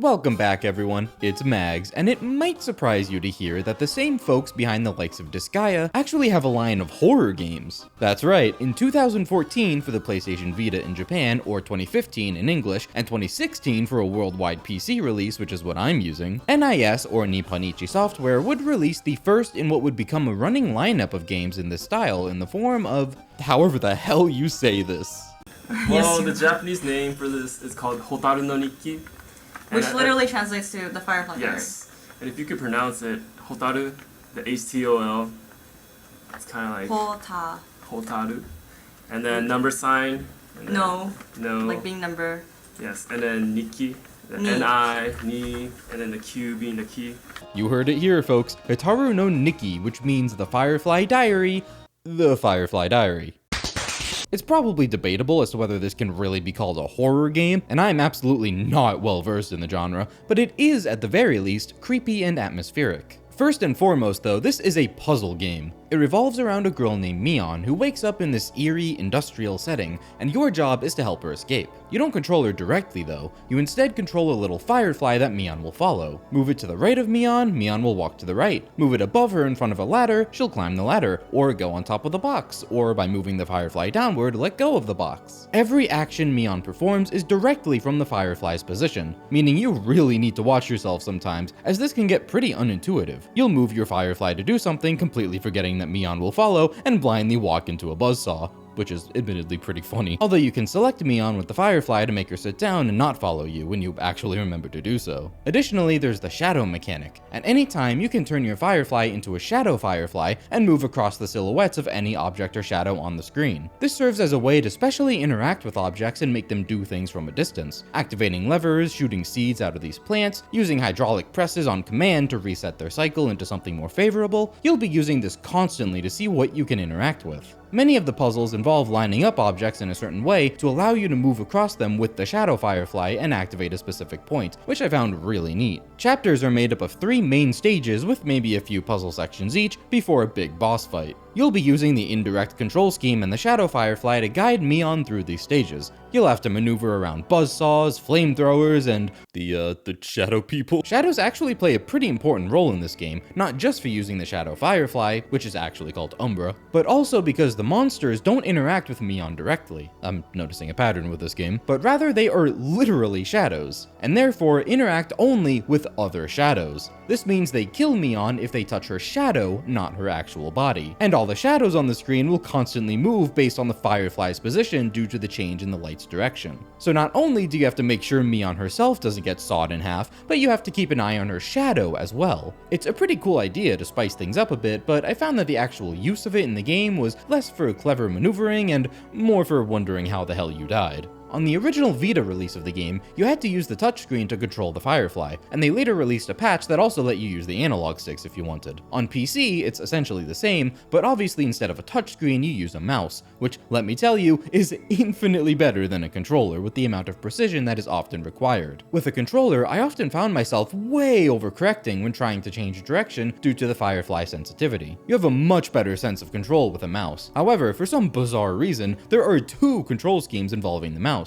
Welcome back everyone, it's Mags, and it might surprise you to hear that the same folks behind the likes of Disgaea actually have a line of horror games. That's right, in 2014 for the PlayStation Vita in Japan, or 2015 in English, and 2016 for a worldwide PC release, which is what I'm using, NIS, or Nipponichi Software, would release the first in what would become a running lineup of games in this style in the form of however the hell you say this. Well, the Japanese name for this is called htoL no Nikki. Which literally translates to the Firefly Diary. Yes. And if you could pronounce it, htoL, the htoL, it's kind of like htoL. And then number sign. And then No. No. Like being number. Yes. And then Nikki. The N-I, Ni, and then the Q being the key. You heard it here, folks. htoL no Nikki, which means the Firefly Diary, the Firefly Diary. It's probably debatable as to whether this can really be called a horror game, and I'm absolutely not well versed in the genre, but it is, at the very least, creepy and atmospheric. First and foremost though, this is a puzzle game. It revolves around a girl named Mion who wakes up in this eerie industrial setting, and your job is to help her escape. You don't control her directly though, you instead control a little firefly that Mion will follow. Move it to the right of Mion, Mion will walk to the right. Move it above her in front of a ladder, she'll climb the ladder, or go on top of the box, or by moving the firefly downward, let go of the box. Every action Mion performs is directly from the firefly's position, meaning you really need to watch yourself sometimes, as this can get pretty unintuitive. You'll move your firefly to do something, completely forgetting that Mion will follow, and blindly walk into a buzzsaw, which is admittedly pretty funny. Although you can select Mion with the firefly to make her sit down and not follow you when you actually remember to do so. Additionally, there's the shadow mechanic. At any time, you can turn your firefly into a shadow firefly and move across the silhouettes of any object or shadow on the screen. This serves as a way to specially interact with objects and make them do things from a distance, activating levers, shooting seeds out of these plants, using hydraulic presses on command to reset their cycle into something more favorable. You'll be using this constantly to see what you can interact with. Many of the puzzles involve lining up objects in a certain way to allow you to move across them with the shadow firefly and activate a specific point, which I found really neat. Chapters are made up of 3 main stages with maybe a few puzzle sections each before a big boss fight. You'll be using the indirect control scheme and the shadow firefly to guide Mion through these stages. You'll have to maneuver around buzzsaws, flamethrowers, and the shadow people. Shadows actually play a pretty important role in this game, not just for using the shadow firefly, which is actually called Umbra, but also because the monsters don't interact with Mion directly. I'm noticing a pattern with this game, but rather they are literally shadows, and therefore interact only with other shadows. This means they kill Mion if they touch her shadow, not her actual body. And all the shadows on the screen will constantly move based on the firefly's position due to the change in the light's direction. So not only do you have to make sure Mion herself doesn't get sawed in half, but you have to keep an eye on her shadow as well. It's a pretty cool idea to spice things up a bit, but I found that the actual use of it in the game was less for clever maneuvering and more for wondering how the hell you died. On the original Vita release of the game, you had to use the touchscreen to control the Firefly, and they later released a patch that also let you use the analog sticks if you wanted. On PC, it's essentially the same, but obviously instead of a touchscreen, you use a mouse, which, let me tell you, is infinitely better than a controller with the amount of precision that is often required. With a controller, I often found myself way overcorrecting when trying to change direction due to the Firefly sensitivity. You have a much better sense of control with a mouse. However, for some bizarre reason, there are 2 control schemes involving the mouse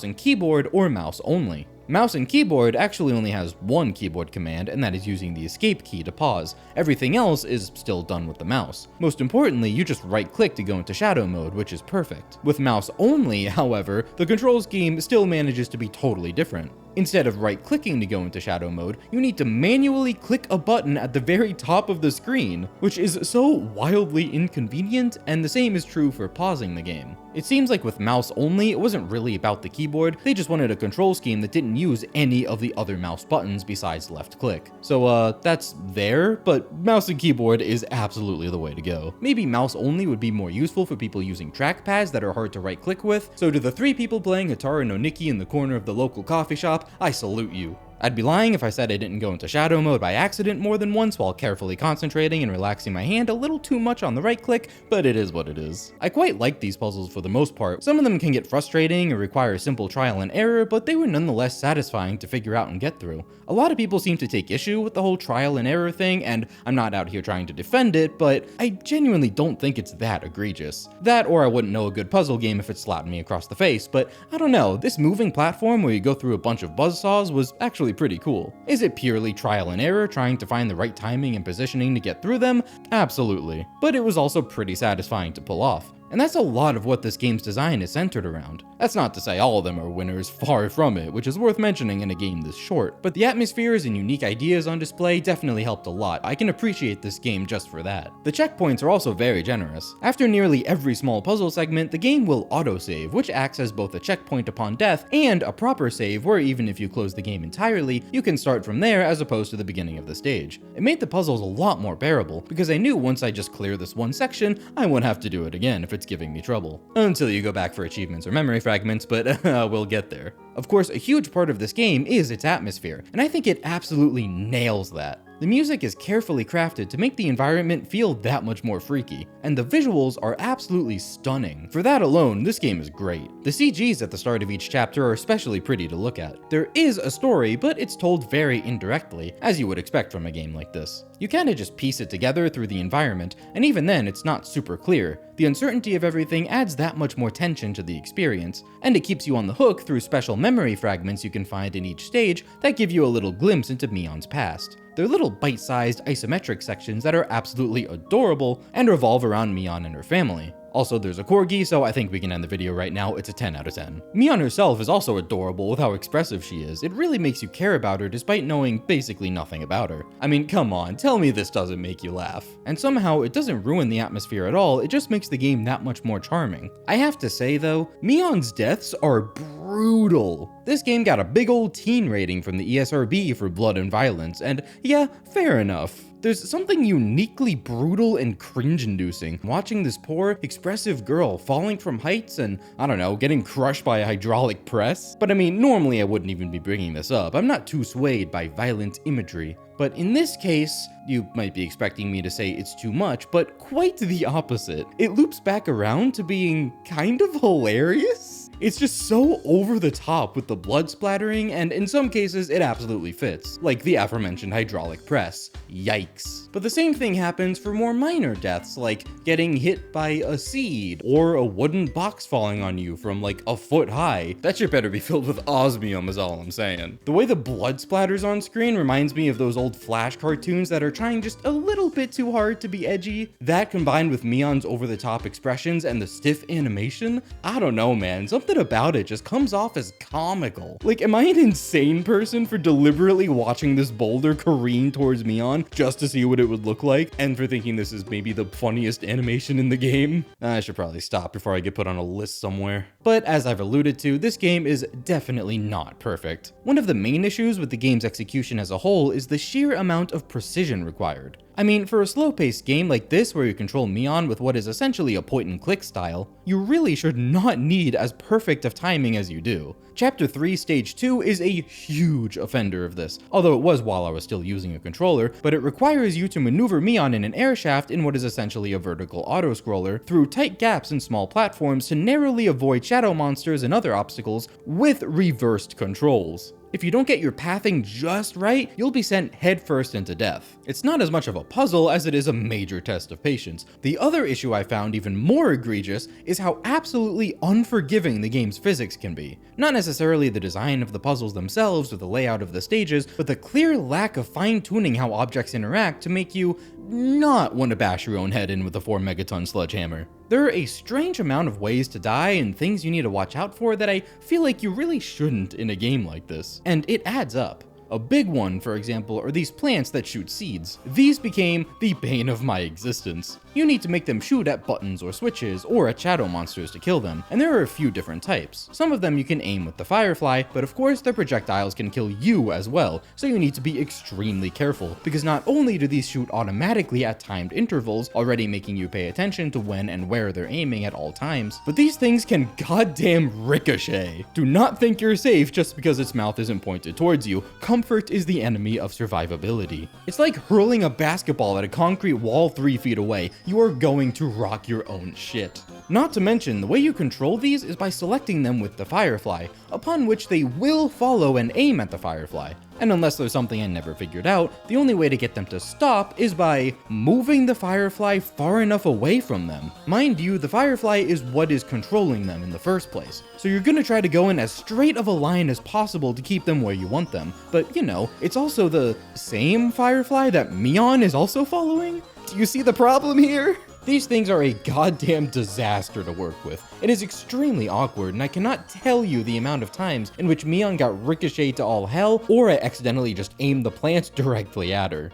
and keyboard, or mouse only. Mouse and keyboard actually only has 1 keyboard command, and that is using the escape key to pause. Everything else is still done with the mouse. Most importantly, you just right-click to go into shadow mode, which is perfect. With mouse only, however, the control scheme still manages to be totally different. Instead of right-clicking to go into shadow mode, you need to manually click a button at the very top of the screen, which is so wildly inconvenient, and the same is true for pausing the game. It seems like with mouse only, it wasn't really about the keyboard, they just wanted a control scheme that didn't use any of the other mouse buttons besides left click. So that's there, but mouse and keyboard is absolutely the way to go. Maybe mouse only would be more useful for people using trackpads that are hard to right click with, so to the 3 people playing htoL no Nikki in the corner of the local coffee shop, I salute you. I'd be lying if I said I didn't go into shadow mode by accident more than once while carefully concentrating and relaxing my hand a little too much on the right click, but it is what it is. I quite like these puzzles for the most part. Some of them can get frustrating or require simple trial and error, but they were nonetheless satisfying to figure out and get through. A lot of people seem to take issue with the whole trial and error thing, and I'm not out here trying to defend it, but I genuinely don't think it's that egregious. That, or I wouldn't know a good puzzle game if it slapped me across the face, but I don't know, this moving platform where you go through a bunch of buzzsaws was actually actually pretty cool. Is it purely trial and error trying to find the right timing and positioning to get through them? Absolutely. But it was also pretty satisfying to pull off. And that's a lot of what this game's design is centered around. That's not to say all of them are winners, far from it, which is worth mentioning in a game this short, but the atmospheres and unique ideas on display definitely helped a lot. I can appreciate this game just for that. The checkpoints are also very generous. After nearly every small puzzle segment, the game will autosave, which acts as both a checkpoint upon death and a proper save where even if you close the game entirely, you can start from there as opposed to the beginning of the stage. It made the puzzles a lot more bearable, because I knew once I just clear this one section, I wouldn't have to do it again if it's giving me trouble. Until you go back for achievements or memory fragments, but we'll get there. Of course, a huge part of this game is its atmosphere, and I think it absolutely nails that. The music is carefully crafted to make the environment feel that much more freaky, and the visuals are absolutely stunning. For that alone, this game is great. The CGs at the start of each chapter are especially pretty to look at. There is a story, but it's told very indirectly, as you would expect from a game like this. You kinda just piece it together through the environment, and even then it's not super clear. The uncertainty of everything adds that much more tension to the experience, and it keeps you on the hook through special memory fragments you can find in each stage that give you a little glimpse into Mion's past. They're little bite-sized isometric sections that are absolutely adorable and revolve around Mion and her family. Also, there's a corgi, so I think we can end the video right now. It's a 10 out of 10. Mion herself is also adorable with how expressive she is. It really makes you care about her despite knowing basically nothing about her. I mean, come on, tell me this doesn't make you laugh. And somehow, it doesn't ruin the atmosphere at all, it just makes the game that much more charming. I have to say though, Mion's deaths are brutal. This game got a big old teen rating from the ESRB for blood and violence, and yeah, fair enough. There's something uniquely brutal and cringe-inducing watching this poor, expressive girl falling from heights and, I don't know, getting crushed by a hydraulic press. But I mean, normally I wouldn't even be bringing this up. I'm not too swayed by violent imagery. But in this case, you might be expecting me to say it's too much, but quite the opposite. It loops back around to being kind of hilarious. It's just so over the top with the blood splattering, and in some cases it absolutely fits, like the aforementioned hydraulic press. Yikes. But the same thing happens for more minor deaths, like getting hit by a seed, or a wooden box falling on you from like a foot high. That shit better be filled with osmium is all I'm saying. The way the blood splatters on screen reminds me of those old Flash cartoons that are trying just a little bit too hard to be edgy. That combined with Mion's over-the-top expressions and the stiff animation, I don't know man, something about it just comes off as comical. Like, am I an insane person for deliberately watching this boulder careen towards Mion just to see what it would look like, and for thinking this is maybe the funniest animation in the game? I should probably stop before I get put on a list somewhere. But as I've alluded to, this game is definitely not perfect. One of the main issues with the game's execution as a whole is the sheer amount of precision required. I mean, for a slow-paced game like this where you control Mion with what is essentially a point-and-click style, you really should not need as perfect of timing as you do. Chapter 3 Stage 2 is a huge offender of this, although it was while I was still using a controller, but it requires you to maneuver Mion in an air shaft in what is essentially a vertical auto-scroller through tight gaps and small platforms to narrowly avoid shadow monsters and other obstacles with reversed controls. If you don't get your pathing just right, you'll be sent headfirst into death. It's not as much of a puzzle as it is a major test of patience. The other issue I found even more egregious is how absolutely unforgiving the game's physics can be. Not necessarily the design of the puzzles themselves or the layout of the stages, but the clear lack of fine-tuning how objects interact to make you not want to bash your own head in with a 4 megaton sledgehammer. There are a strange amount of ways to die and things you need to watch out for that I feel like you really shouldn't in a game like this. And it adds up. A big one, for example, are these plants that shoot seeds. These became the bane of my existence. You need to make them shoot at buttons or switches, or at shadow monsters to kill them, and there are a few different types. Some of them you can aim with the Firefly, but of course their projectiles can kill you as well, so you need to be extremely careful, because not only do these shoot automatically at timed intervals, already making you pay attention to when and where they're aiming at all times, but these things can goddamn ricochet. Do not think you're safe just because its mouth isn't pointed towards you. Comfort is the enemy of survivability. It's like hurling a basketball at a concrete wall 3 feet away. You are going to rock your own shit. Not to mention, the way you control these is by selecting them with the Firefly, upon which they will follow and aim at the Firefly. And unless there's something I never figured out, the only way to get them to stop is by moving the Firefly far enough away from them. Mind you, the Firefly is what is controlling them in the first place, so you're gonna try to go in as straight of a line as possible to keep them where you want them. But you know, it's also the same Firefly that Mion is also following? Do you see the problem here? These things are a goddamn disaster to work with. It is extremely awkward, and I cannot tell you the amount of times in which Mion got ricocheted to all hell, or I accidentally just aimed the plant directly at her.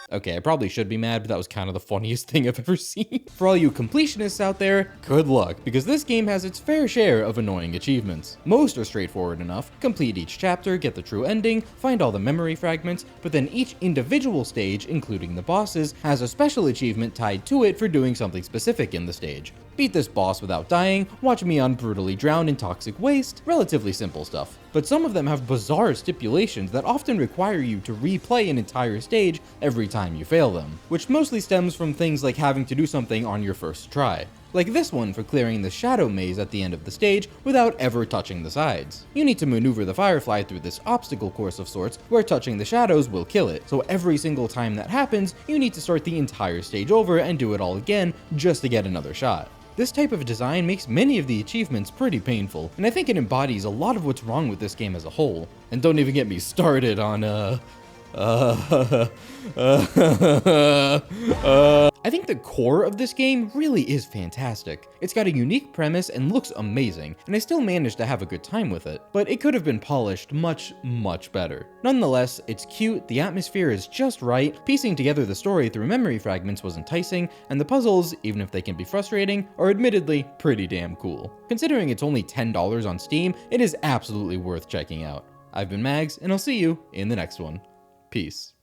Okay, I probably should be mad, but that was kind of the funniest thing I've ever seen. For all you completionists out there, good luck, because this game has its fair share of annoying achievements. Most are straightforward enough: complete each chapter, get the true ending, find all the memory fragments, but then each individual stage, including the bosses, has a special achievement tied to it for doing something specific in the stage. Beat this boss without dying, watch Mion brutally drown in toxic waste, relatively simple stuff. But some of them have bizarre stipulations that often require you to replay an entire stage every time you fail them, which mostly stems from things like having to do something on your first try. Like this one for clearing the shadow maze at the end of the stage without ever touching the sides. You need to maneuver the Firefly through this obstacle course of sorts where touching the shadows will kill it, so every single time that happens, you need to start the entire stage over and do it all again just to get another shot. This type of design makes many of the achievements pretty painful, and I think it embodies a lot of what's wrong with this game as a whole. And don't even get me started on, I think the core of this game really is fantastic. It's got a unique premise and looks amazing, and I still managed to have a good time with it, but it could have been polished much, much better. Nonetheless, it's cute, the atmosphere is just right, piecing together the story through memory fragments was enticing, and the puzzles, even if they can be frustrating, are admittedly pretty damn cool. Considering it's only $10 on Steam, it is absolutely worth checking out. I've been Mags, and I'll see you in the next one. Peace.